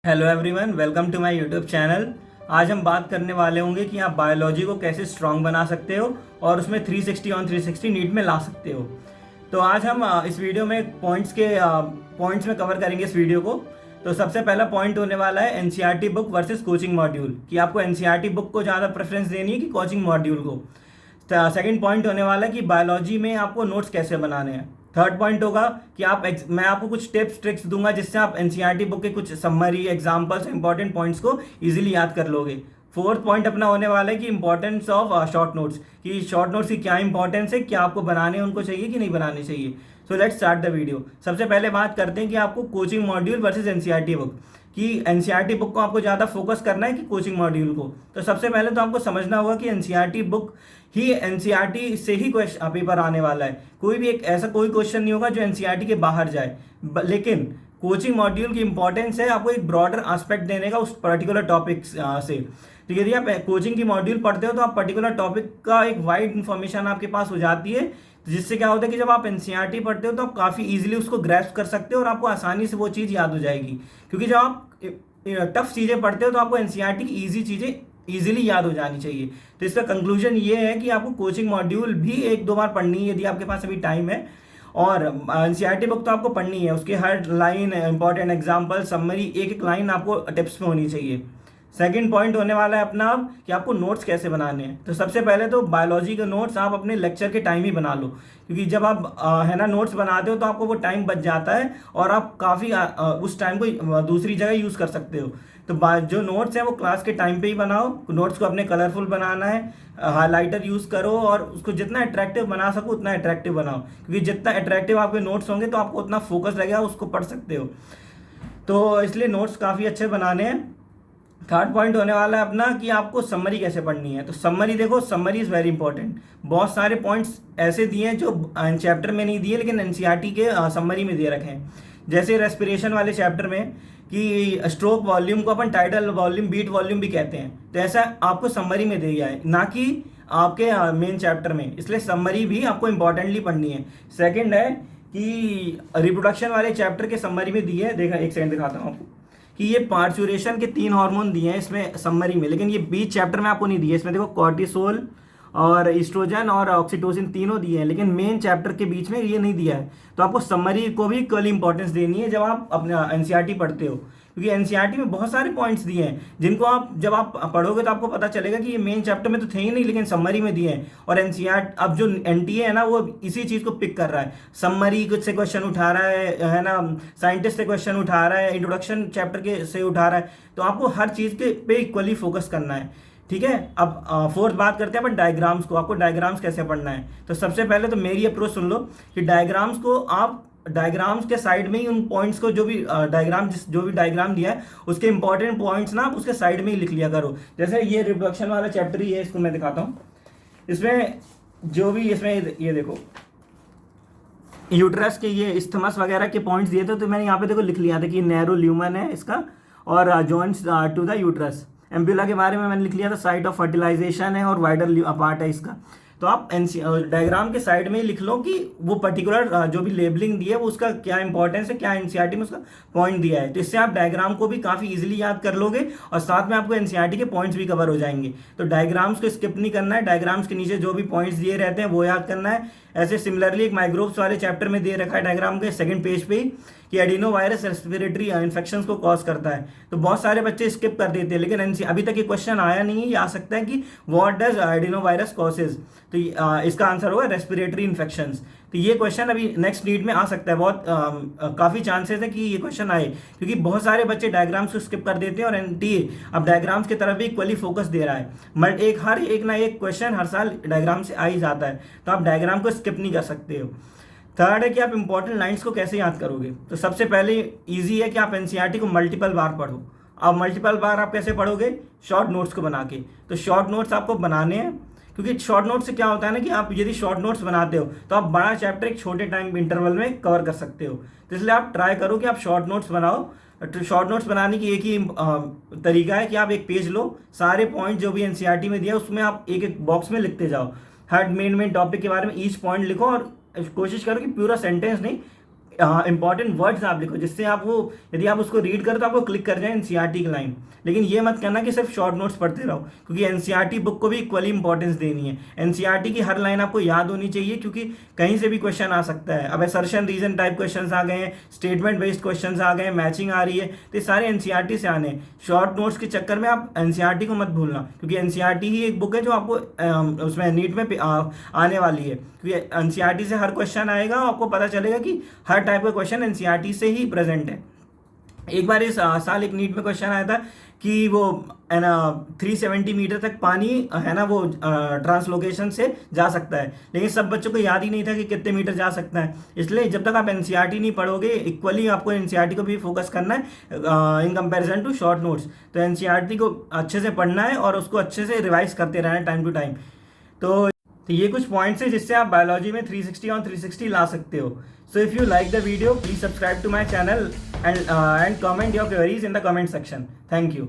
Hello everyone, welcome to my YouTube channel. आज हम बात करने वाले होंगे कि आप बायोलॉजी को कैसे स्ट्रॉन्ग बना सकते हो और उसमें 360 ऑन 360 नीट में ला सकते हो। तो आज हम इस वीडियो में पॉइंट्स में कवर करेंगे इस वीडियो को। तो सबसे पहला पॉइंट होने वाला है NCERT book versus coaching module, कि आपको एनसीईआरटी बुक को ज़्यादा प्रेफरेंस देनी है कि कोचिंग मॉड्यूल को। सेकंड पॉइंट होने वाला है कि बायोलॉजी में आपको नोट्स कैसे बनाने हैं। थर्ड पॉइंट होगा कि मैं आपको कुछ टिप्स ट्रिक्स दूंगा जिससे आप एनसीईआरटी बुक के कुछ समरी एग्जांपल्स इंपॉर्टेंट पॉइंट्स को इजीली याद कर लोगे। फोर्थ पॉइंट अपना होने वाला है कि इंपॉर्टेंस ऑफ शॉर्ट नोट्स, कि शॉर्ट नोट्स की क्या इंपॉर्टेंस है, क्या आपको बनाने उनको चाहिए कि नहीं बनाने चाहिए। So let's start the video. सबसे पहले बात करते हैं कि आपको coaching module versus NCERT book, कि एनसीईआरटी बुक को आपको ज़्यादा फोकस करना है कि कोचिंग मॉड्यूल को। तो सबसे पहले तो आपको समझना होगा कि एनसीईआरटी बुक ही एनसीईआरटी से ही क्वेश्चन पेपर आने वाला है। कोई भी एक ऐसा कोई क्वेश्चन नहीं होगा जो एनसीईआरटी के बाहर जाए। लेकिन कोचिंग मॉड्यूल की इंपॉर्टेंस है आपको एक ब्रॉडर एस्पेक्ट देने का उस पर्टिकुलर टॉपिक से। तो यदि आप कोचिंग की मॉड्यूल पढ़ते हो तो आप पर्टिकुलर टॉपिक का एक वाइड इन्फॉर्मेशन आपके पास हो जाती है, जिससे क्या होता है कि जब आप एनसीईआरटी पढ़ते हो तो आप काफ़ी इजीली उसको ग्रैस्प कर सकते हो और आपको आसानी से वो चीज़ याद हो जाएगी। क्योंकि जब आप टफ चीज़ें पढ़ते हो तो आपको एनसीईआरटी की ईजी चीज़ें ईजिली याद हो जानी चाहिए। तो इसका कंक्लूजन ये है कि आपको कोचिंग मॉड्यूल भी एक दो बार पढ़नी है यदि आपके पास अभी टाइम है, और एनसीईआरटी बुक तो आपको पढ़नी है। उसके हर लाइन इंपॉर्टेंट एग्जांपल समरी एक एक लाइन आपको टिप्स में होनी चाहिए। सेकंड पॉइंट होने वाला है अपना अब कि आपको नोट्स कैसे बनाने हैं। तो सबसे पहले तो बायोलॉजी के नोट्स आप अपने लेक्चर के टाइम ही बना लो, क्योंकि जब आप है ना नोट्स बनाते हो तो आपको वो टाइम बच जाता है और आप काफ़ी उस टाइम को दूसरी जगह यूज़ कर सकते हो। तो जो नोट्स हैं वो क्लास के टाइम पे ही बनाओ। नोट्स को अपने कलरफुल बनाना है, हाइलाइटर यूज़ करो और उसको जितना अट्रैक्टिव बना सको उतना अट्रैक्टिव बनाओ, क्योंकि जितना अट्रैक्टिव आपके नोट्स होंगे तो आपको उतना फोकस लगेगा, उसको पढ़ सकते हो। तो इसलिए नोट्स काफ़ी अच्छे बनाने हैं। थर्ड पॉइंट होने वाला है अपना कि आपको समरी कैसे पढ़नी है। तो समरी देखो, समरी इज़ वेरी इंपॉर्टेंट। बहुत सारे पॉइंट्स ऐसे दिए हैं जो चैप्टर में नहीं दिए लेकिन एनसीईआरटी के समरी में दे रखे हैं। जैसे रेस्पिरेशन वाले चैप्टर में कि स्ट्रोक वॉल्यूम को अपन टाइडल वॉल्यूम बीट वॉल्यूम भी कहते हैं, तो ऐसा आपको समरी में दिया है, ना कि आपके मेन चैप्टर में। इसलिए समरी भी आपको इंपॉर्टेंटली पढ़नी है। सेकेंड है कि रिप्रोडक्शन वाले चैप्टर के समरी में दिए है, देखा एक सेकंड दिखाता हूँ आपको, कि ये पार्चुरेशन के 3 हार्मोन दिए हैं इसमें समरी में, लेकिन ये बीच चैप्टर में आपको नहीं दिए। इसमें देखो कॉर्टिसोल और ईस्ट्रोजन और ऑक्सीटोसिन तीनों दिए हैं, लेकिन मेन चैप्टर के बीच में ये नहीं दिया है। तो आपको समरी को भी इक्वली इंपॉर्टेंस देनी है जब आप अपना एनसीईआरटी पढ़ते हो, क्योंकि एनसीईआरटी में बहुत सारे पॉइंट्स दिए हैं जिनको आप जब आप पढ़ोगे तो आपको पता चलेगा कि ये मेन चैप्टर में तो थे ही नहीं लेकिन समरी में दिए हैं। और एनसीईआरटी अब जो एनटीए है ना वो इसी चीज़ को पिक कर रहा है, समरी कुछ से क्वेश्चन उठा रहा है ना, साइंटिस्ट से क्वेश्चन उठा रहा है, इंट्रोडक्शन चैप्टर के से उठा रहा है। तो आपको हर चीज़ के पे इक्वली फोकस करना है, ठीक है। अब फोर्थ बात करते हैं अपन डायग्राम्स को। आपको डायग्राम्स कैसे पढ़ना है। तो सबसे पहले तो मेरी अप्रोच सुन लो कि डायग्राम्स को आप डायग्राम्स के साइड में ही उन पॉइंट्स को जो भी डायग्राम दिया है उसके इंपॉर्टेंट पॉइंट्स ना आप उसके साइड में ही लिख लिया करो। जैसे ये रिप्रोडक्शन वाला चैप्टर ही है, इसको मैं दिखाता हूँ। इसमें जो भी इसमें ये देखो यूट्रस के ये इस्थमस वगैरह के पॉइंट्स दिए थे, तो मैंने यहाँ पे देखो लिख लिया था कि नैरो ल्यूमन है इसका और जॉइंट्स टू द यूट्रस। एम्ब्यूला के बारे में मैंने लिख लिया था साइट ऑफ फर्टिलाइजेशन है और वाइडर पार्ट है इसका। तो आप डायग्राम के साइड में ही लिख लो कि वो पर्टिकुलर जो भी लेबलिंग दी है वो उसका क्या इंपॉर्टेंस है, क्या एनसीईआरटी में उसका पॉइंट दिया है। तो इससे आप डायग्राम को भी काफ़ी इजीली याद कर लोगे और साथ में आपको एनसीईआरटी के पॉइंट्स भी कवर हो जाएंगे। तो डायग्राम्स को स्किप नहीं करना है, डायग्राम्स के नीचे जो भी पॉइंट्स दिए रहते हैं वो याद करना है। ऐसे सिमिलरली एक माइक्रोब्स वाले चैप्टर में दे रखा है डायग्राम के सेकंड पेज पे ही कि एडिनो वायरस रेस्पिरेटरी इन्फेक्शंस को कॉज करता है। तो बहुत सारे बच्चे स्किप कर देते हैं, लेकिन अभी तक ये क्वेश्चन आया नहीं है। ये आ सकता है कि what does adeno virus causes, तो इसका आंसर होगा रेस्पिरेटरी इन्फेक्शंस। तो ये क्वेश्चन अभी नेक्स्ट नीट में आ सकता है, बहुत काफ़ी चांसेस है कि ये क्वेश्चन आए, क्योंकि बहुत सारे बच्चे डायग्राम्स को स्किप कर देते हैं और एनटीए अब डायग्राम्स की तरफ भी इक्वली फोकस दे रहा है। बट एक ना एक क्वेश्चन हर साल डायग्राम से आ ही जाता है, तो आप डायग्राम को स्किप नहीं कर सकते हो। थर्ड है कि आप इंपॉर्टेंट लाइंस को कैसे याद करोगे। तो सबसे पहले इजी है कि आप एनसीईआरटी को मल्टीपल बार पढ़ो। अब मल्टीपल बार आप कैसे पढ़ोगे, शॉर्ट नोट्स को बना के। तो शॉर्ट नोट्स आपको बनाने हैं, क्योंकि शॉर्ट नोट से क्या होता है ना कि आप यदि शॉर्ट नोट्स बनाते हो तो आप बड़ा चैप्टर एक छोटे टाइम इंटरवल में कवर कर सकते हो। तो इसलिए आप ट्राई करो कि आप शॉर्ट नोट्स बनाओ। तो शॉर्ट नोट्स बनाने की एक ही तरीका है कि आप एक पेज लो, सारे पॉइंट जो भी एनसीईआरटी में दिया उसमें आप एक एक बॉक्स में लिखते जाओ। हर मेन टॉपिक के बारे में ईच पॉइंट लिखो और कोशिश करो कि पूरा सेंटेंस नहीं, इंपॉर्टेंट वर्ड्स आप लिखो, जिससे आप वो, यदि आप उसको रीड करो तो आपको क्लिक कर जाए एनसीईआरटी की लाइन। लेकिन ये मत करना कि सिर्फ शॉर्ट नोट्स पढ़ते रहो, क्योंकि एनसीईआरटी बुक को भी इक्वली इंपॉर्टेंस देनी है। एनसीईआरटी की हर लाइन आपको याद होनी चाहिए, क्योंकि कहीं से भी क्वेश्चन आ सकता है। अब असर्शन रीजन टाइप क्वेश्चन आ गए हैं, स्टेटमेंट बेस्ड क्वेश्चन आ गए हैं, मैचिंग आ रही है, तो ये सारे एनसीईआरटी से आने हैं। शॉर्ट नोट्स के चक्कर में आप एनसीईआरटी को मत भूलना, क्योंकि एनसीईआरटी ही एक बुक है जो आपको उसमें नीट में आने वाली है, क्योंकि एनसीईआरटी से हर क्वेश्चन आएगा, आपको पता चलेगा कि हर टाइप का क्वेश्चन एनसीईआरटी से ही प्रेजेंट है। एक बार इस साल एक नीट में क्वेश्चन आया था कि वो है ना 370 मीटर तक पानी है ना वो ट्रांसलोकेशन से जा सकता है, लेकिन सब बच्चों को याद ही नहीं था कि कितने मीटर जा सकता है। इसलिए जब तक आप एनसीईआरटी नहीं पढ़ोगे, इक्वली आपको एनसीईआरटी को भी फोकस करना है in comparison to short notes. तो एनसीईआरटी को अच्छे से पढ़ना है और उसको अच्छे से रिवाइज करते रहना है टाइम टू टाइम। तो ये कुछ पॉइंट्स हैं जिससे आप बायोलॉजी में 360 ऑन 360 ला सकते हो। So if you like the video, please subscribe to my channel and comment your queries in the comment section. Thank you.